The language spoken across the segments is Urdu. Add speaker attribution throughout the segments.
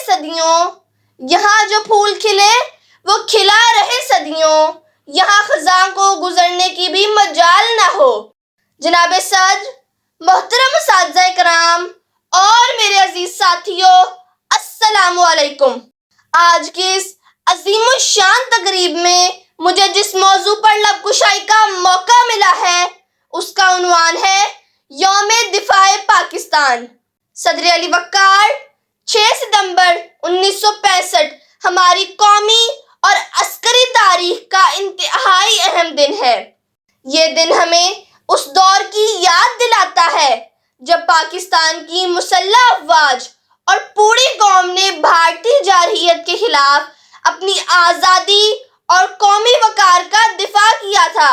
Speaker 1: صدیوں، یہاں جو پھول کھلے وہ کھلا رہے صدیوں، یہاں خزاں کو گزرنے کی بھی مجال نہ ہو۔ جناب صدر، محترم اساتذہ کرام اور میرے عزیز ساتھیوں، السلام علیکم۔ آج کی اس عظیم الشان تقریب میں مجھے جس موضوع پر لب کشائی کا موقع ملا ہے اس کا عنوان ہے یوم دفاع پاکستان۔ صدر علی وقار، 6 ستمبر 1965 ہماری قومی اور عسکری تاریخ کا انتہائی اہم دن ہے۔ یہ دن ہمیں اس دور کی یاد دلاتا ہے جب پاکستان کی مسلح افواج اور پوری قوم نے بھارتی جارحیت کے خلاف اپنی آزادی اور قومی وقار کا دفاع کیا تھا۔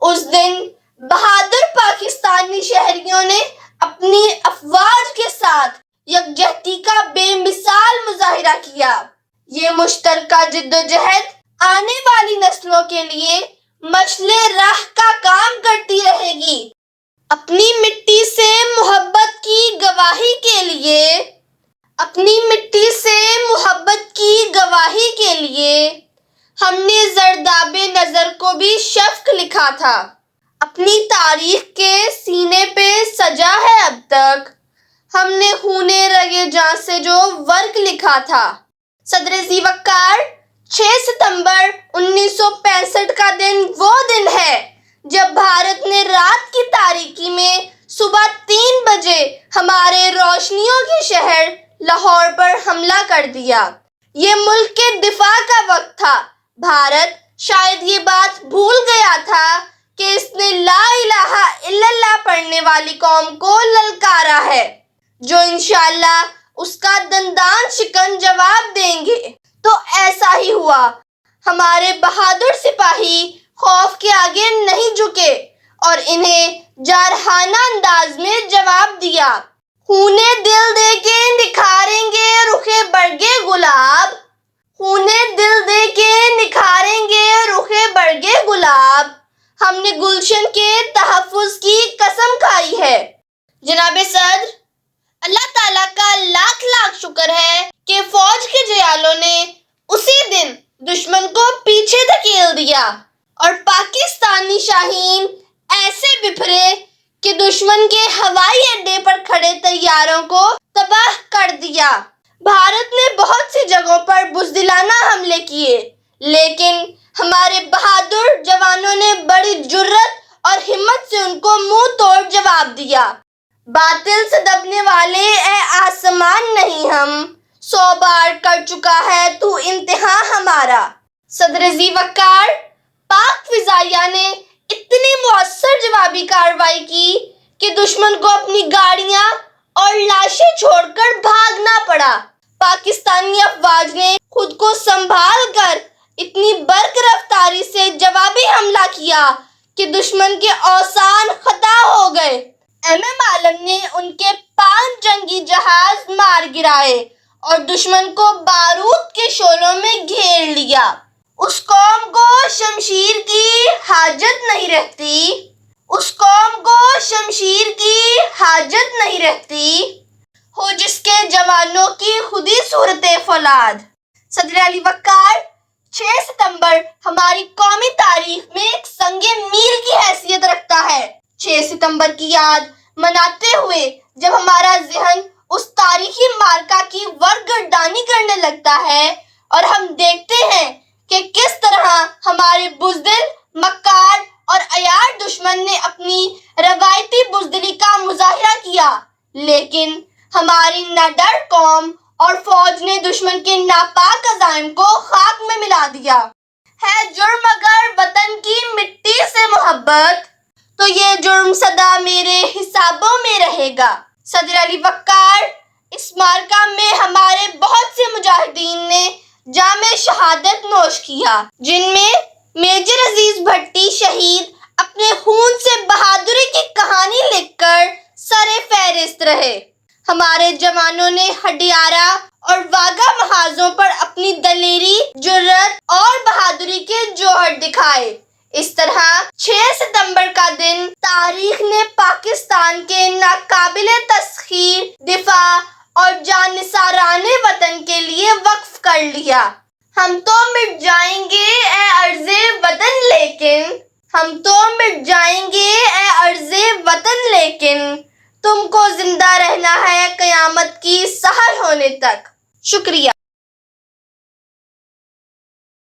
Speaker 1: اس دن بہادر پاکستانی شہریوں نے اپنی افواج کے ساتھ یکجہتی کا بے مثال مظاہرہ کیا۔ یہ مشترکہ جدوجہد آنے والی نسلوں کے لیے مشعل راہ کا کام کرتی رہے گی۔ اپنی مٹی سے محبت کی گواہی کے لیے، اپنی مٹی سے محبت کی گواہی کے لیے ہم نے زرداب نظر کو بھی شفق لکھا تھا۔ اپنی تاریخ کے سینے پہ سجا ہے اب تک ہم نے خون رگے جاں سے جو ورق لکھا تھا۔ صدر ذی وقار، 6 ستمبر 1965 کا دن وہ دن ہے جب بھارت نے رات کی تاریکی میں صبح 3 بجے ہمارے روشنیوں کے شہر لاہور پر حملہ کر دیا۔ یہ ملک کے دفاع کا وقت تھا۔ بھارت شاید یہ بات بھول گیا تھا کہ اس نے لا الہ الا اللہ پڑھنے والی قوم کو للکارا ہے، جو انشاءاللہ اس کا دندان شکن جواب دیں گے۔ تو ایسا ہی ہوا۔ ہمارے بہادر سپاہی خوف کے آگے نہیں جھکے اور انہیں جارحانہ انداز میں جواب دیا۔ خون دل دے کے نکھاریں گے رخ برگے گلاب، خون دل دے کے نکھاریں گے رخ برگے گلاب، ہم نے گلشن کے تحفظ کی قسم کھائی ہے۔ جناب صدر، اللہ تعالیٰ کا لاکھ لاکھ شکر ہے کہ فوج کے جیالوں نے اسی دن دشمن کو پیچھے دھکیل دیا اور پاکستانی شاہین ایسے بپھرے کہ دشمن کے ہوائی اڈے پر کھڑے طیاروں کو تباہ کر دیا۔ بھارت نے بہت سی جگہوں پر بزدلانہ حملے کیے، لیکن ہمارے بہادر جوانوں نے بڑی جرأت اور ہمت سے ان کو منہ توڑ جواب دیا۔ باطل سے دبنے والے اے آسمان نہیں ہم، 100 بار کر چکا ہے تو امتحان ہمارا۔ صدر ذی وقار، پاک فضائیہ نے اتنی مؤثر جوابی کارروائی کی کہ دشمن کو اپنی گاڑیاں اور لاشیں چھوڑ کر بھاگنا پڑا۔ پاکستانی افواج نے خود کو سنبھال کر اتنی برق رفتاری سے جوابی حملہ کیا کہ دشمن کے اوزان خطا ہو گئے۔ ایم ایم عالم نے ان کے 5 جنگی جہاز مار گرائے اور دشمن کو بارود کے شعلوں میں گھیر لیا۔ اس قوم کو شمشیر کی حاجت نہیں رہتی، اس قوم کو شمشیر کی حاجت نہیں رہتی، ہو جس کے جوانوں کی خودی صورت فولاد۔ صدر علی وقار، 6 ستمبر ہماری قومی تاریخ میں ایک سنگ میل کی حیثیت رکھتا ہے۔ 6 ستمبر کی یاد مناتے ہوئے جب ہمارا ذہن اس تاریخی معرکہ کی ورگردانی کرنے لگتا ہے اور ہم دیکھتے ہیں کہ کس طرح ہمارے بزدل، مکار اور عیار دشمن نے اپنی روایتی بزدلی کا مظاہرہ کیا، لیکن ہماری نڈر قوم اور فوج نے دشمن کے ناپاک عزائم کو خاک میں ملا دیا۔ ہے جرم اگر وطن کی مٹی سے محبت، تو یہ جرم سدا میرے حسابوں میں رہے گا۔ صدر علی وقار، اس معرکہ میں ہمارے بہت سے مجاہدین نے جام شہادت نوش کیا، جن میں میجر عزیز بھٹی شہید اپنے خون سے بہادری کی کہانی لکھ کر سر فہرست رہے۔ ہمارے جوانوں نے ہڈیارہ اور واگا محاذوں پر اپنی دلیری، جرأت اور بہادری کے جوہر دکھائے۔ اس طرح 6 ستمبر کا دن تاریخ نے پاکستان کے ناقابل تسخیر دفاع اور جان نثاران وطن کے لیے وقف کر لیا۔ ہم تو مٹ جائیں گے اے ارض وطن لیکن تم کو زندہ رہنا ہے قیامت کی سحر ہونے تک۔ شکریہ۔